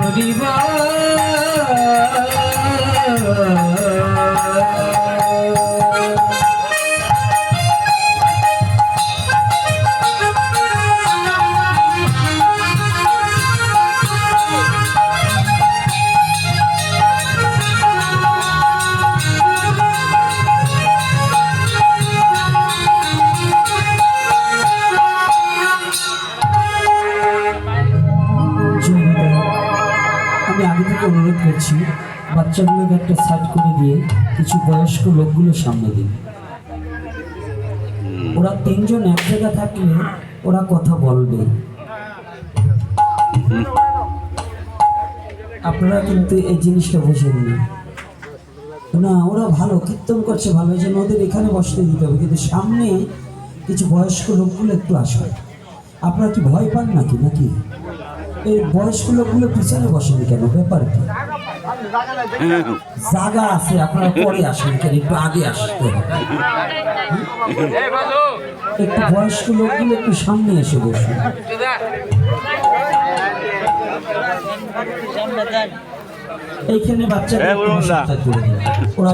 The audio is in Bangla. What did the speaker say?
হরিবা আমি আগে থেকে অনুরোধ করছি বাচ্চাগুলোকে একটা সাইড করে দিয়ে কিছু বয়স্ক লোকগুলো সামনে দিন। ওরা তিনজন এক জায়গায় থাকলে ওরা কথা বলবে। আপনারা কিন্তু এই জিনিসটা বোঝেন না, ওরা ভালো কীর্তন করছে ভালো, এই জন্য ওদের এখানে বসতে দিতে হবে, কিন্তু সামনে কিছু বয়স্ক লোকগুলো একটু আসবে। আপনারা কি ভয় পান নাকি? এই বয়স্ক লোকগুলো পিছনে বসেনি কেন? ব্যাপার কি? জায়গা আছে, আপনারা পরে আসেন কেন? একটু আগে আসতে হবে। একটু বয়স্ক লোকগুলো একটু সামনে এসে বসুন। এইখানে বাচ্চাদের ওরা